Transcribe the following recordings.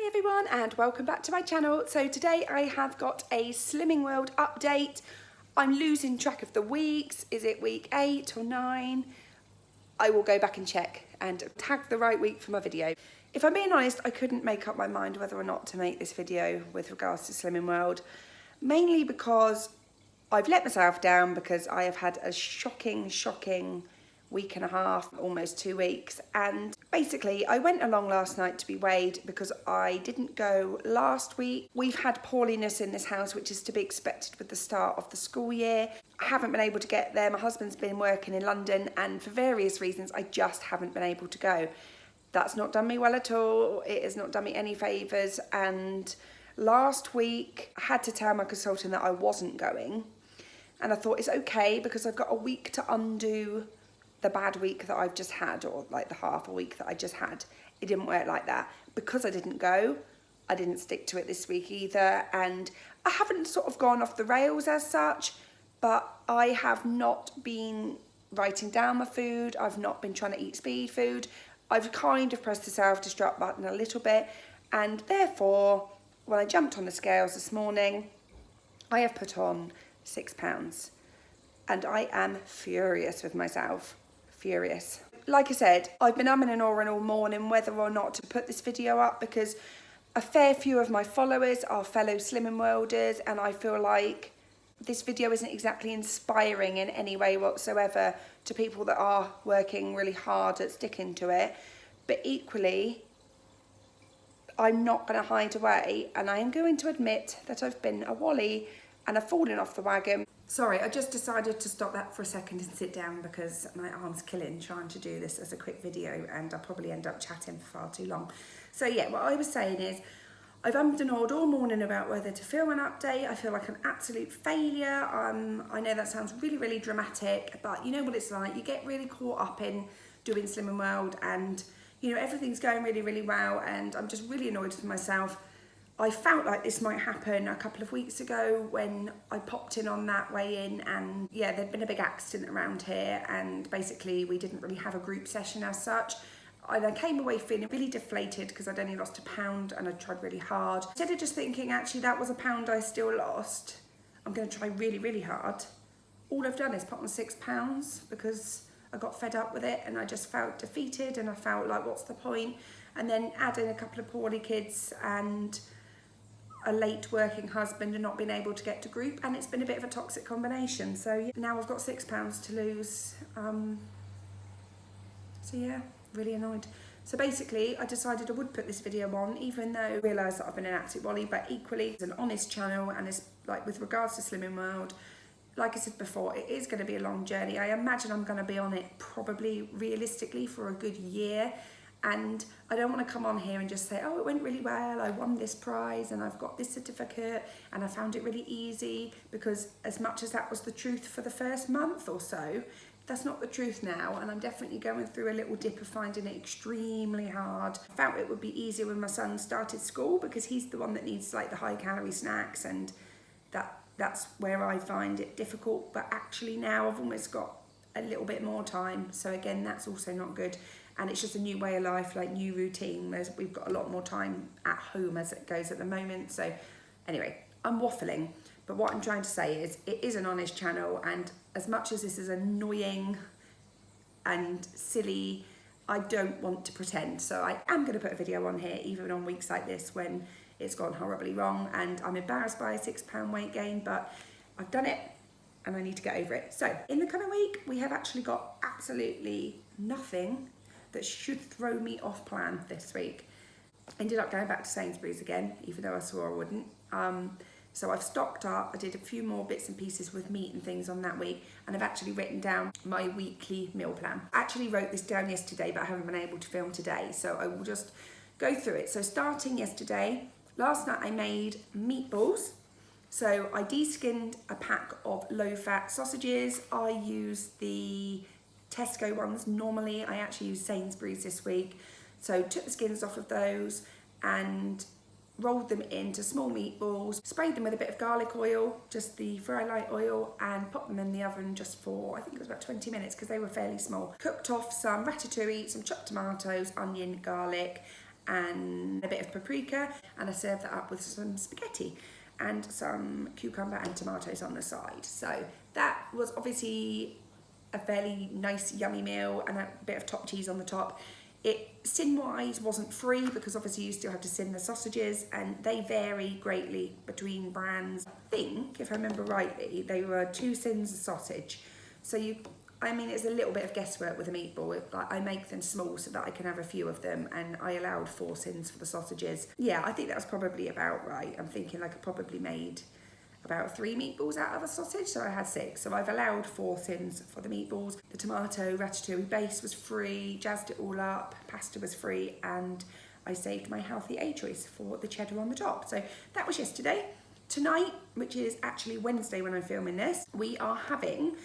everyone and welcome back to my channel. So today I have got a Slimming World update. I'm losing track of the weeks. Is it week 8 or 9? I will go back and check and tag the right week for my video. If I'm being honest, I couldn't make up my mind whether or not to make this video with regards to Slimming World, mainly because I've let myself down because I have had a shocking week and a half, almost 2 weeks, and basically I went along last night to be weighed because I didn't go last week. We've had poorliness in this house, which is to be expected with the start of the school year. I haven't been able to get there. My husband's been working in London and for various reasons I just haven't been able to go. That's not done me well at all. It has not done me any favours, and last week I had to tell my consultant that I wasn't going, and I thought it's okay because I've got a week to undo the bad week that I've just had, or like the half a week that I just had. It didn't work like that. Because I didn't go, I didn't stick to it this week either, and I haven't sort of gone off the rails as such, but I have not been writing down my food. I've not been trying to eat speed food. I've kind of pressed the self-destruct button a little bit, and therefore when I jumped on the scales this morning, I have put on 6 pounds, and I am furious with myself. Furious. Like I said, I've been umming and ahhing all morning whether or not to put this video up because a fair few of my followers are fellow Slimming Worlders, and I feel like this video isn't exactly inspiring in any way whatsoever to people that are working really hard at sticking to it. But equally, I'm not going to hide away, and I am going to admit that I've been a wally and I've fallen off the wagon. Sorry, I just decided to stop that for a second and sit down because my arm's killing trying to do this as a quick video, and I'll probably end up chatting for far too long. So yeah, what I was saying is, I've ummed and ahed all morning about whether to film an update. I feel like an absolute failure. I know that sounds really dramatic, but you know what it's like. You get really caught up in doing Slimming World, and you know everything's going really well, and I'm just really annoyed with myself. I felt like this might happen a couple of weeks ago when I popped in on that way in, and yeah, there'd been a big accident around here, and basically we didn't really have a group session as such. And I came away feeling really deflated because I'd only lost £1 and I tried really hard. Instead of just thinking, actually that was £1 I still lost, I'm going to try really hard. All I've done is put on £6 because I got fed up with it and I just felt defeated, and I felt like, what's the point? And then add in a couple of poorly kids and a late working husband and not being able to get to group, and it's been a bit of a toxic combination. So now I've got £6 to lose. So yeah, really annoyed. So basically I decided I would put this video on, even though I realised that I've been an absolute wally, but equally it's an honest channel, and it's like with regards to Slimming World, like I said before, it is going to be a long journey. I imagine I'm going to be on it probably realistically for a good year. And I don't want to come on here and just say, oh, it went really well, I won this prize and I've got this certificate and I found it really easy, because as much as that was the truth for the first month or so, that's not the truth now, and I'm definitely going through a little dip of finding it extremely hard. I felt it would be easier when my son started school because he's the one that needs like the high calorie snacks, and that's where I find it difficult. But actually now I've almost got a little bit more time, so again that's also not good. And it's just a new way of life, like new routine. We've got a lot more time at home as it goes at the moment. So anyway, I'm waffling. But what I'm trying to say is it is an honest channel, and as much as this is annoying and silly, I don't want to pretend. So I am going to put a video on here, even on weeks like this when it's gone horribly wrong and I'm embarrassed by a £6 weight gain, but I've done it and I need to get over it. So in the coming week, we have actually got absolutely nothing that should throw me off plan this week. Ended up going back to Sainsbury's again, even though I swore I wouldn't. So I've stocked up. I did a few more bits and pieces with meat and things on that week, and I've actually written down my weekly meal plan. I actually wrote this down yesterday, but I haven't been able to film today, so I will just go through it. So starting yesterday, last night I made meatballs. So I de-skinned a pack of low-fat sausages. I use the Tesco ones normally. I actually use Sainsbury's this week. So took the skins off of those and rolled them into small meatballs, sprayed them with a bit of garlic oil, just the fry light oil, and popped them in the oven just for, I think it was about 20 minutes because they were fairly small. Cooked off some ratatouille, some chopped tomatoes, onion, garlic, and a bit of paprika, and I serve that up with some spaghetti and some cucumber and tomatoes on the side. So that was obviously a fairly nice yummy meal, and a bit of top cheese on the top. It sin wise wasn't free because obviously you still have to sin the sausages, and they vary greatly between brands. I think, if I remember rightly, they were 2 sins of sausage. So it's a little bit of guesswork with a meatball. I make them small so that I can have a few of them, and I allowed 4 sins for the sausages. Yeah, I think that was probably about right. I'm thinking like I probably made about 3 meatballs out of a sausage, so I had 6. So I've allowed 4 sins for the meatballs. The tomato ratatouille base was free, jazzed it all up, pasta was free, and I saved my healthy A choice for the cheddar on the top. So that was yesterday. Tonight, which is actually Wednesday when I'm filming this, we are having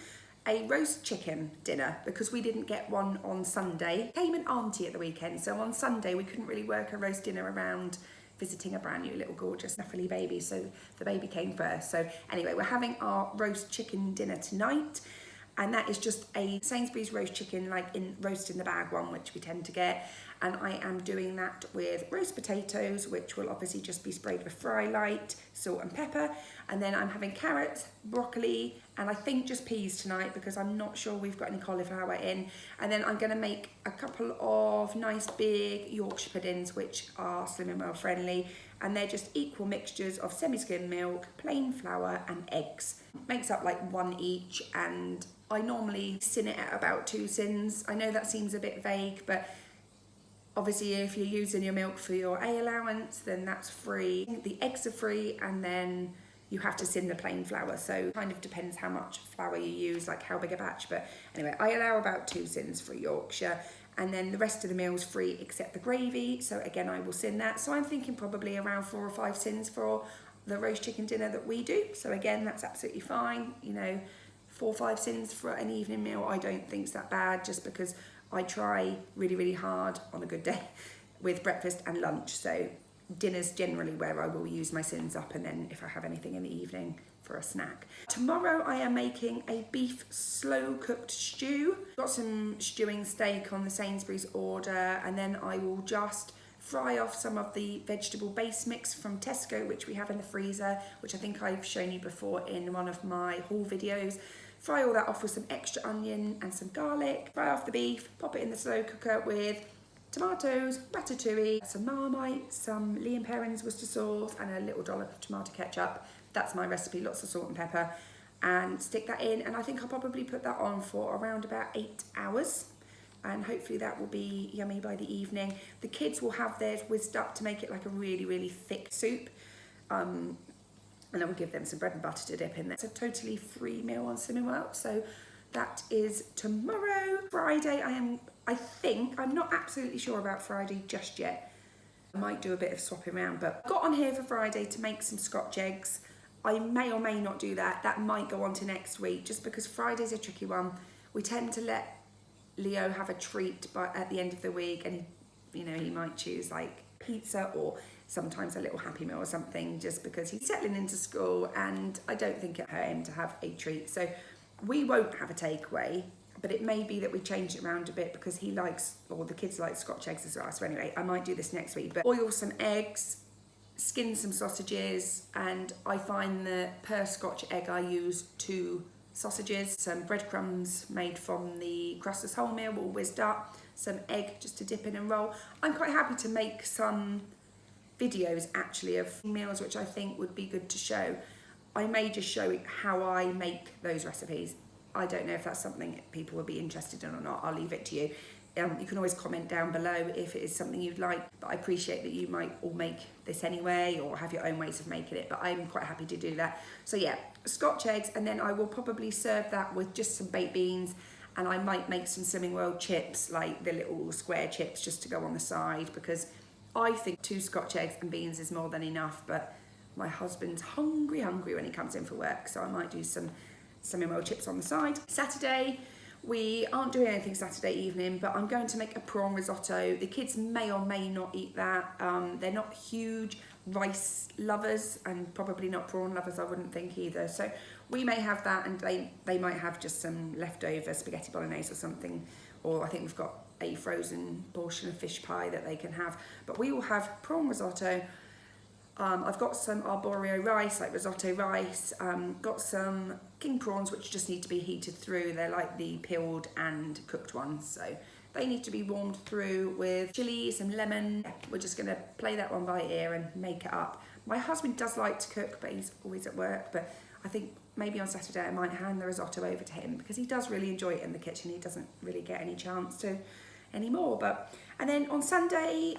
a roast chicken dinner because we didn't get one on Sunday. Came an auntie at the weekend, so on Sunday we couldn't really work a roast dinner around visiting a brand new little gorgeous snuffly baby, so the baby came first. So anyway, we're having our roast chicken dinner tonight, and that is just a Sainsbury's roast chicken, like in roast in the bag one, which we tend to get, and I am doing that with roast potatoes, which will obviously just be sprayed with Fry Light, salt and pepper, and then I'm having carrots, broccoli, and I think just peas tonight because I'm not sure we've got any cauliflower in. And then I'm going to make a couple of nice big Yorkshire puddings, which are Slim and Well friendly, and they're just equal mixtures of semi-skim milk, plain flour and eggs. Makes up like 1 each, and I normally sin it at about 2 sins. I know that seems a bit vague, but obviously if you're using your milk for your A allowance, then that's free. The eggs are free, and then you have to sin the plain flour, so it kind of depends how much flour you use, like how big a batch. But anyway, I allow about 2 sins for Yorkshire, and then the rest of the meal's free except the gravy, so again I will sin that. So I'm thinking probably around 4 or 5 sins for the roast chicken dinner that we do. So again, that's absolutely fine. 4 or 5 sins for an evening meal I don't think's that bad, just because I try really, really hard on a good day with breakfast and lunch. So dinner's generally where I will use my sins up, and then if I have anything in the evening for a snack. Tomorrow I am making a beef slow cooked stew. Got some stewing steak on the Sainsbury's order, and then I will just fry off some of the vegetable base mix from Tesco, which we have in the freezer, which I think I've shown you before in one of my haul videos. Fry all that off with some extra onion and some garlic. Fry off the beef, pop it in the slow cooker with tomatoes, ratatouille, some Marmite, some Lee & Perrins Worcester sauce, and a little dollop of tomato ketchup. That's my recipe, lots of salt and pepper. And stick that in, and I think I'll probably put that on for around about 8 hours. And hopefully that will be yummy by the evening. The kids will have theirs whizzed up to make it like a really, really thick soup. And I will give them some bread and butter to dip in there. It's a totally free meal on Slim and Well. So that is tomorrow. Friday, I'm not absolutely sure about Friday just yet. I might do a bit of swapping around, but I got on here for Friday to make some Scotch eggs. I may or may not do that. That might go on to next week, just because Friday's a tricky one. We tend to let Leo have a treat at the end of the week, and he might choose like pizza or sometimes a little Happy Meal or something, just because he's settling into school, and I don't think it hurt him to have a treat. So we won't have a takeaway, but it may be that we change it around a bit because he likes, or the kids like Scotch eggs as well. So anyway, I might do this next week. But oil some eggs, skin some sausages, and I find that per Scotch egg I use 2 sausages, some breadcrumbs made from the crustless wholemeal all whizzed up, some egg just to dip in and roll. I'm quite happy to make some videos actually of meals which I think would be good to show. I may just show how I make those recipes. I don't know if that's something people would be interested in or not. I'll leave it to you. You can always comment down below if it is something you'd like, but I appreciate that you might all make this anyway or have your own ways of making it, but I'm quite happy to do that. So yeah, Scotch eggs, and then I will probably serve that with just some baked beans, and I might make some Slimming World chips, like the little square chips, just to go on the side, because I think 2 Scotch eggs and beans is more than enough, but my husband's hungry when he comes in for work, so I might do some Slimming World chips on the side. Saturday, we aren't doing anything Saturday evening, but I'm going to make a prawn risotto. The kids may or may not eat that. They're not huge rice lovers, and probably not prawn lovers, I wouldn't think either. So we may have that, and they might have just some leftover spaghetti bolognese or something, or I think we've got a frozen portion of fish pie that they can have. But we will have prawn risotto. I've got some arborio rice, like risotto rice, got some king prawns which just need to be heated through. They're like the peeled and cooked ones, so they need to be warmed through with chilli, some lemon. We're just gonna play that one by ear and make it up. My husband does like to cook, but he's always at work, but I think maybe on Saturday I might hand the risotto over to him because he does really enjoy it in the kitchen. He doesn't really get any chance to anymore. And then on Sunday,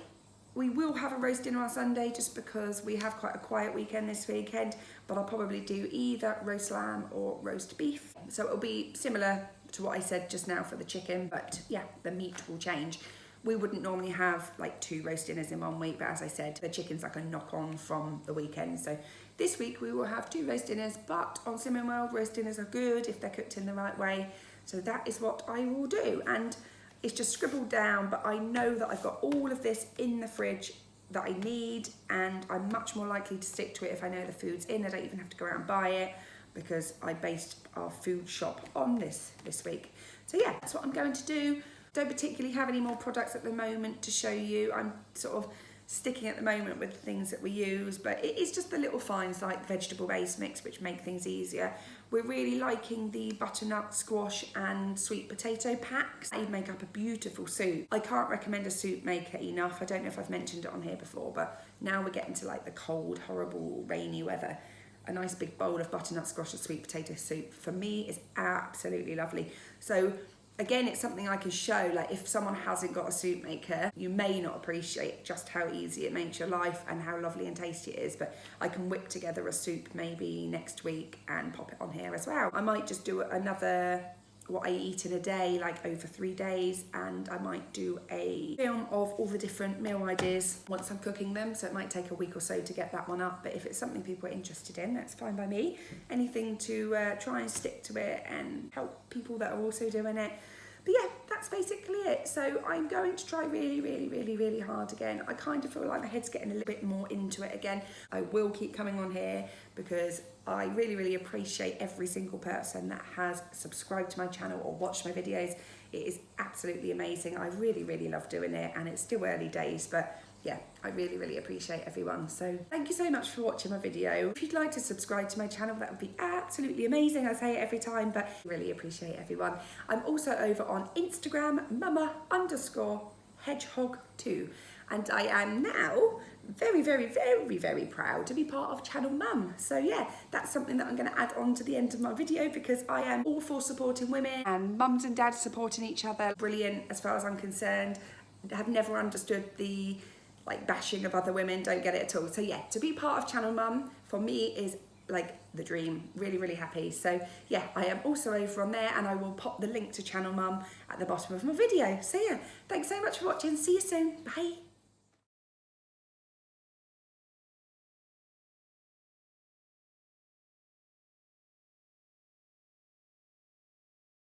we will have a roast dinner on Sunday just because we have quite a quiet weekend this weekend, but I'll probably do either roast lamb or roast beef. So it'll be similar to what I said just now for the chicken, but yeah, the meat will change. We wouldn't normally have like 2 roast dinners in 1 week, but as I said, the chicken's like a knock-on from the weekend. So this week we will have 2 roast dinners, but on Slimming World, roast dinners are good if they're cooked in the right way. So that is what I will do. And it's just scribbled down, but I know that I've got all of this in the fridge that I need, and I'm much more likely to stick to it if I know the food's in. I don't even have to go out and buy it because I based our food shop on this week. So yeah, that's what I'm going to do. Don't particularly have any more products at the moment to show you. I'm sort of sticking at the moment with the things that we use, but it is just the little finds like vegetable base mix which make things easier. We're really liking the butternut squash and sweet potato packs. They make up a beautiful soup. I can't recommend a soup maker enough. I don't know if I've mentioned it on here before, but now we're getting to like the cold, horrible, rainy weather. A nice big bowl of butternut squash and sweet potato soup for me is absolutely lovely. So again, it's something I can show, like if someone hasn't got a soup maker, you may not appreciate just how easy it makes your life and how lovely and tasty it is, but I can whip together a soup maybe next week and pop it on here as well. I might just do another what I eat in a day, like over 3 days, and I might do a film of all the different meal ideas once I'm cooking them, so it might take a week or so to get that one up, but if it's something people are interested in, that's fine by me. Anything to try and stick to it and help people that are also doing it. But yeah, that's basically it. So I'm going to try really hard again. I kind of feel like my head's getting a little bit more into it again. I will keep coming on here because I really appreciate every single person that has subscribed to my channel or watched my videos. It is absolutely amazing. I really love doing it, and it's still early days, but yeah, I really appreciate everyone. So thank you so much for watching my video. If you'd like to subscribe to my channel, that would be absolutely amazing. I say it every time, but really appreciate everyone. I'm also over on Instagram, mama_hedgehog2. And I am now very proud to be part of Channel Mum. So yeah, that's something that I'm going to add on to the end of my video because I am all for supporting women and mums and dads supporting each other. Brilliant as far as I'm concerned. I have never understood the like bashing of other women, don't get it at all. So yeah, to be part of Channel Mum for me is like the dream. Really happy. So yeah, I am also over on there, and I will pop the link to Channel Mum at the bottom of my video. So yeah, thanks so much for watching. See you soon. Bye.